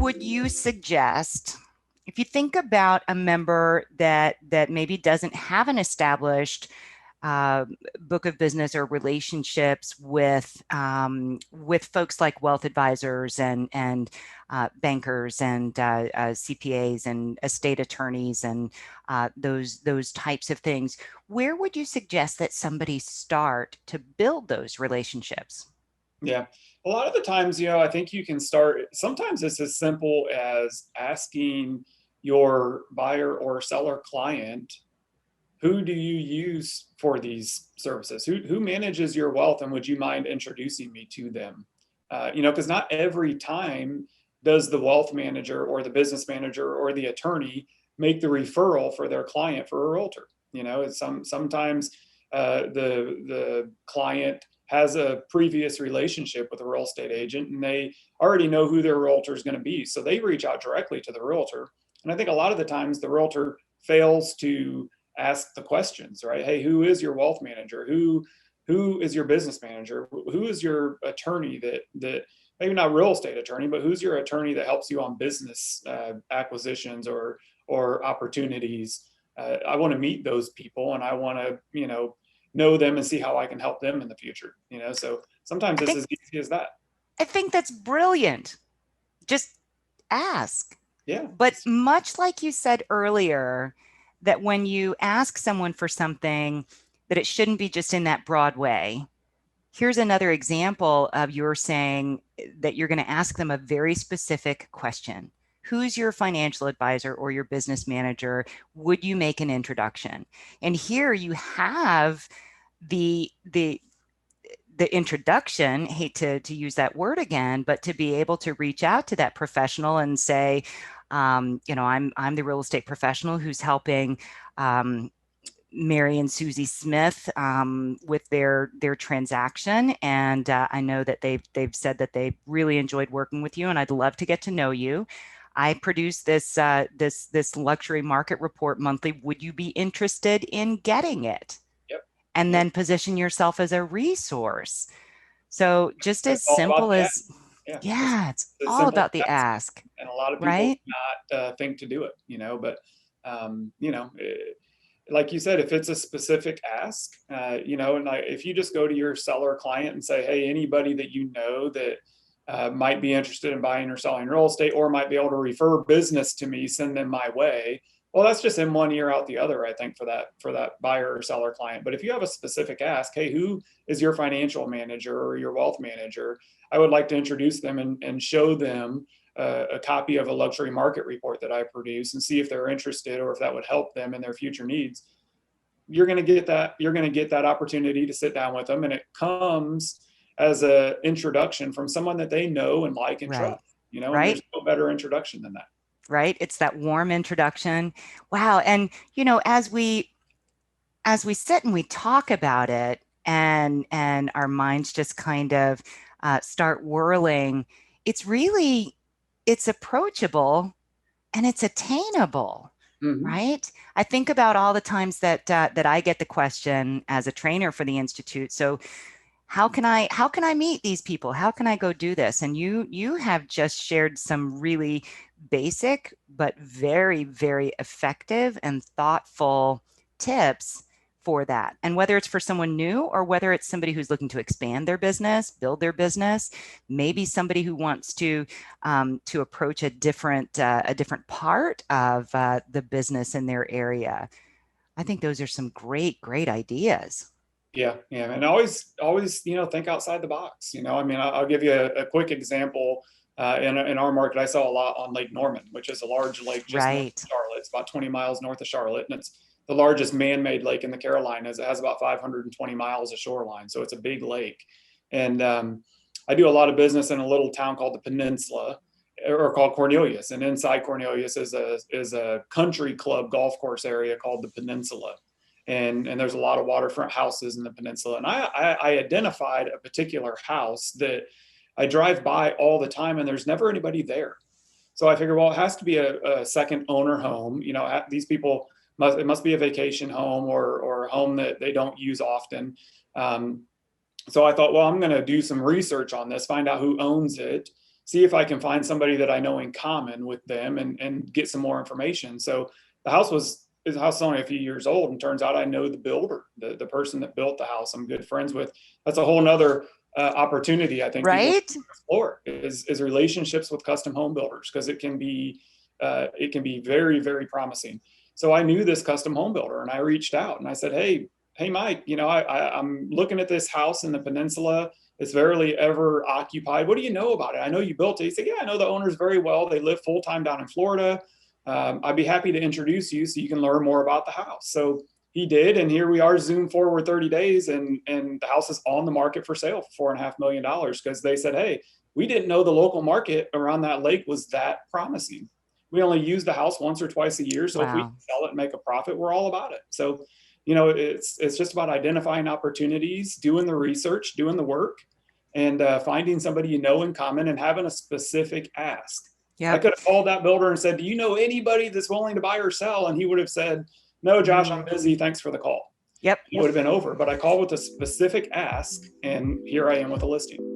would you suggest, if you think about a member that maybe doesn't have an established uh, book of business or relationships with folks like wealth advisors and bankers and CPAs and estate attorneys and those types of things, where would you suggest that somebody start to build those relationships? Yeah. A lot of the times, I think you can start, sometimes it's as simple as asking your buyer or seller client, who do you use for these services? Who manages your wealth, and would you mind introducing me to them? Because not every time does the wealth manager or the business manager or the attorney make the referral for their client for a realtor. It's sometimes the client has a previous relationship with a real estate agent, and they already know who their realtor is going to be, so they reach out directly to the realtor. And I think a lot of the times the realtor fails to ask the questions, right? Hey, who is your wealth manager? Who is your business manager? Who is your attorney that maybe not real estate attorney, but who's your attorney that helps you on business acquisitions or opportunities? I want to meet those people, and I want to know them and see how I can help them in the future. So sometimes I it's think as easy as that. I think that's brilliant. Just ask. Yeah. But much like you said earlier, that when you ask someone for something, that it shouldn't be just in that broad way. Here's another example of your saying that you're going to ask them a very specific question. Who's your financial advisor or your business manager? Would you make an introduction? And here you have the the introduction, hate to use that word again, but to be able to reach out to that professional and say, I'm the real estate professional who's helping um, Mary and Susie Smith with their transaction, and I know that they've said that they really enjoyed working with you, and I'd love to get to know you. I produce this luxury market report monthly. Would you be interested in getting it? Yep. And Yep. then position yourself as a resource. So just as It's all about simple the as, ask. Yeah. yeah, it's It's all simple about the as, ask, and a lot of people right? do not think to do it. But like you said, if it's a specific ask, and if you just go to your seller client and say, hey, anybody that you know that might be interested in buying or selling real estate or might be able to refer business to me, send them my way. Well, that's just in one ear out the other, I think, for that buyer or seller client. But if you have a specific ask, hey, who is your financial manager or your wealth manager? I would like to introduce them and show them a copy of a luxury market report that I produce and see if they're interested or if that would help them in their future needs. You're going to get that opportunity to sit down with them, and it comes as an introduction from someone that they know and like and Right, trust. And there's right, no better introduction than that. right. It's that warm introduction. Wow. And as we sit and we talk about it, and our minds just kind of start whirling, it's really it's approachable and it's attainable, Mm-hmm. right? I think about all the times that I get the question as a trainer for the institute. So how can I meet these people? How can I go do this? And you have just shared some really basic but very, very effective and thoughtful tips for that. And whether it's for someone new or whether it's somebody who's looking to expand their business, build their business, maybe somebody who wants to approach a different part of the business in their area. I think those are some great, great ideas. Yeah, yeah, and always, think outside the box. I mean, I'll give you a quick example. In our market, I saw a lot on Lake Norman, which is a large lake just north Right. of Charlotte. It's about 20 miles north of Charlotte, and it's the largest man-made lake in the Carolinas. It has about 520 miles of shoreline, so it's a big lake. And I do a lot of business in a little town called the Peninsula, or called Cornelius. And inside Cornelius is a country club golf course area called the Peninsula. And there's a lot of waterfront houses in the peninsula. And I identified a particular house that I drive by all the time, and there's never anybody there. So I figured, well, it has to be a second owner home. These people it must be a vacation home or a home that they don't use often. So I thought, well, I'm going to do some research on this, find out who owns it, see if I can find somebody that I know in common with them and get some more information. So the house is only a few years old, and turns out I know the builder, the person that built the house. I'm good friends with. That's a whole nother opportunity I think people Right? explore is relationships with custom home builders, because it can be very, very promising. So I knew this custom home builder, and I reached out and I said, hey Mike, I'm looking at this house in the peninsula. It's very ever occupied. What do you know about it? I know you built it. He said, yeah, I know the owners very well. They live full time down in Florida. I'd be happy to introduce you so you can learn more about the house. So he did, and here we are, zoom forward 30 days, and the house is on the market for sale for $4.5 million, because they said, hey, we didn't know the local market around that lake was that promising. We only use the house once or twice a year, so if we Wow. can sell it and make a profit, we're all about it. So it's just about identifying opportunities, doing the research, doing the work, and finding somebody in common, and having a specific ask. I Yep. could have called that builder and said, do you know anybody that's willing to buy or sell? And he would have said, no, Josh, I'm busy. Thanks for the call. Yep. It would have been over. But I called with a specific ask, and here I am with a listing.